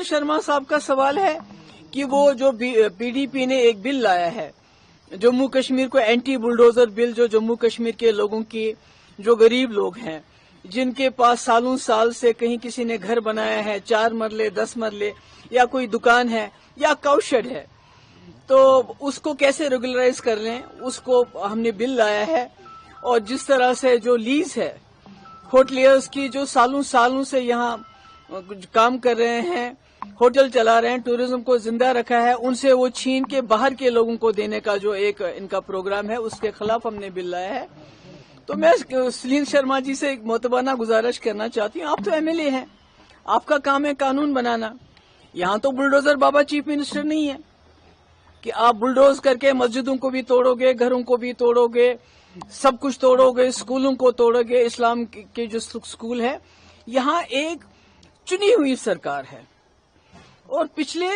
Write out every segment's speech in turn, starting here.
शर्मा साहब का सवाल है कि वो जो पीडीपी ने एक बिल लाया है जम्मू कश्मीर को एंटी बुलडोजर बिल, जो जम्मू कश्मीर के लोगों की, जो गरीब लोग हैं, जिनके पास सालों साल से कहीं किसी ने घर बनाया है, 4 मरले 10 मरले, या कोई दुकान है या काउशेड है, तो उसको कैसे रेगुलराइज कर लें, उसको हमने बिल लाया है। और जिस तरह से जो लीज है होटलियर्स की, जो सालों सालों से यहाँ काम कर रहे हैं, होटल चला रहे हैं, टूरिज्म को जिंदा रखा है, उनसे वो छीन के बाहर के लोगों को देने का जो एक इनका प्रोग्राम है, उसके खिलाफ हमने बिल लाया है। तो मैं सलील शर्मा जी से एक मोतबाना गुजारिश करना चाहती हूँ, आप तो एमएलए हैं, आपका काम है कानून बनाना। यहाँ तो बुलडोजर बाबा चीफ मिनिस्टर नहीं है कि आप बुलडोज करके मस्जिदों को भी तोड़ोगे, घरों को भी तोड़ोगे, सब कुछ तोड़ोगे, स्कूलों को तोड़ोगे। इस्लाम के जो स्कूल है, यहाँ एक चुनी हुई सरकार है और पिछले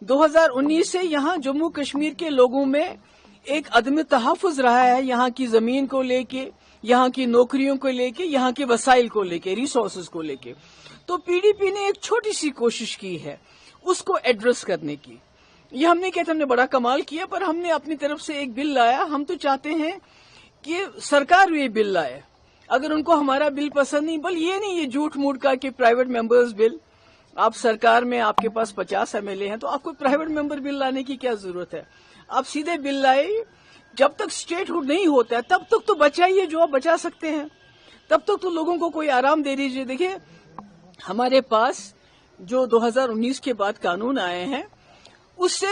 2019 से यहाँ जम्मू कश्मीर के लोगों में एक अदम तहफ़्फ़ुज़ रहा है, यहाँ की जमीन को लेके, यहाँ की नौकरियों को लेके, यहाँ के वसाइल को लेके, रिसोर्सेज को लेके। तो पीडीपी ने एक छोटी सी कोशिश की है उसको एड्रेस करने की। ये हमने कहते हमने बड़ा कमाल किया, पर हमने अपनी तरफ से एक बिल लाया। हम तो चाहते हैं कि सरकार ये बिल लाए। अगर उनको हमारा बिल पसंद नहीं, बल ये नहीं, ये झूठ मूठ का कि प्राइवेट मेंबर्स बिल, आप सरकार में आपके पास 50 एमएलए हैं, तो आपको प्राइवेट मेंबर बिल लाने की क्या जरूरत है। आप सीधे बिल लाए। जब तक स्टेटहुड नहीं होता है तब तक तो बचाइए जो आप बचा सकते हैं, तब तक तो लोगों को कोई आराम दे दीजिए। देखिए, हमारे पास जो 2019 के बाद कानून आए हैं, उससे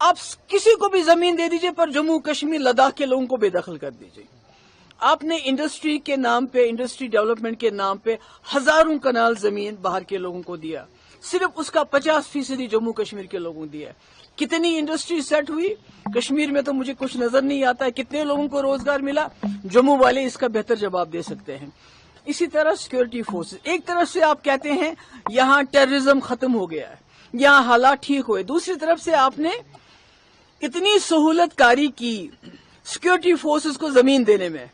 आप किसी को भी जमीन दे दीजिए, पर जम्मू कश्मीर लद्दाख के लोगों को बेदखल कर दीजिए। आपने इंडस्ट्री के नाम पे, इंडस्ट्री डेवलपमेंट के नाम पे हजारों कनाल जमीन बाहर के लोगों को दिया, सिर्फ उसका 50% जम्मू कश्मीर के लोगों को दिया। कितनी इंडस्ट्री सेट हुई कश्मीर में तो मुझे कुछ नजर नहीं आता है। कितने लोगों को रोजगार मिला, जम्मू वाले इसका बेहतर जवाब दे सकते हैं। इसी तरह सिक्योरिटी फोर्सेस, एक तरफ से आप कहते हैं यहाँ टेररिज्म खत्म हो गया है, यहाँ हालात ठीक हुए, दूसरी तरफ से आपने इतनी सहूलतकारी की सिक्योरिटी फोर्सेस को जमीन देने में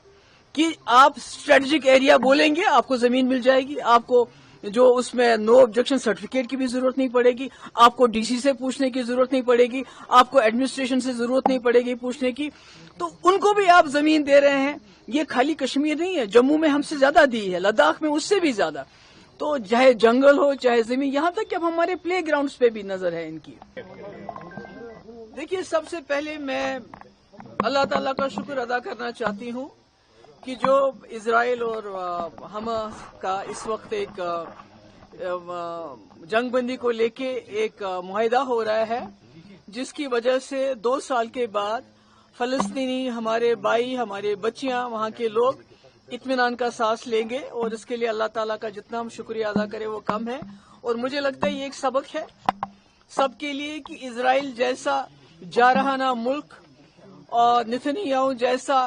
कि आप स्ट्रेटेजिक एरिया बोलेंगे आपको जमीन मिल जाएगी, आपको जो उसमें नो ऑब्जेक्शन सर्टिफिकेट की भी जरूरत नहीं पड़ेगी, आपको डीसी से पूछने की जरूरत नहीं पड़ेगी, आपको एडमिनिस्ट्रेशन से जरूरत नहीं पड़ेगी पूछने की। तो उनको भी आप जमीन दे रहे हैं। ये खाली कश्मीर नहीं है, जम्मू में हमसे ज्यादा दी है, लद्दाख में उससे भी ज्यादा। तो चाहे जंगल हो चाहे जमीन, यहाँ तक कि अब हमारे प्ले ग्राउंड्स पे भी नजर है इनकी। देखिए, सबसे पहले मैं अल्लाह ताला का शुक्र अदा करना चाहती हूँ कि जो इजराइल और हमास का इस वक्त एक जंगबंदी को लेके एक मुआहिदा हो रहा है, जिसकी वजह से 2 साल के बाद फलस्तीनी, हमारे भाई, हमारे बच्चियां, वहां के लोग इत्मीनान का सांस लेंगे। और इसके लिए अल्लाह ताला का जितना हम शुक्रिया अदा करें वो कम है। और मुझे लगता है ये एक सबक है सबके लिए कि इजराइल जैसा जारहाना मुल्क और नेतन्याहू जैसा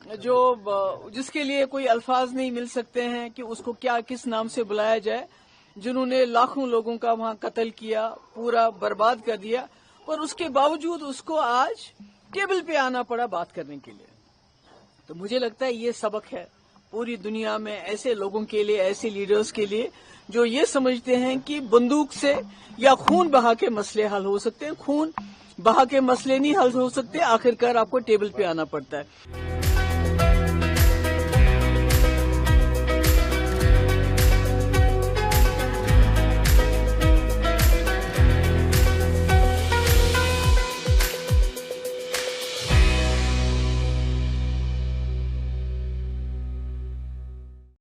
जिसके लिए कोई अल्फाज नहीं मिल सकते हैं कि उसको क्या किस नाम से बुलाया जाए, जिन्होंने लाखों लोगों का वहां कत्ल किया, पूरा बर्बाद कर दिया, पर उसके बावजूद उसको आज टेबल पे आना पड़ा बात करने के लिए। तो मुझे लगता है ये सबक है पूरी दुनिया में ऐसे लोगों के लिए, ऐसे लीडर्स के लिए जो ये समझते हैं कि बंदूक से या खून बहा के मसले हल हो सकते हैं। खून बहा के मसले नहीं हल हो सकते, आखिरकार आपको टेबल पे आना पड़ता है।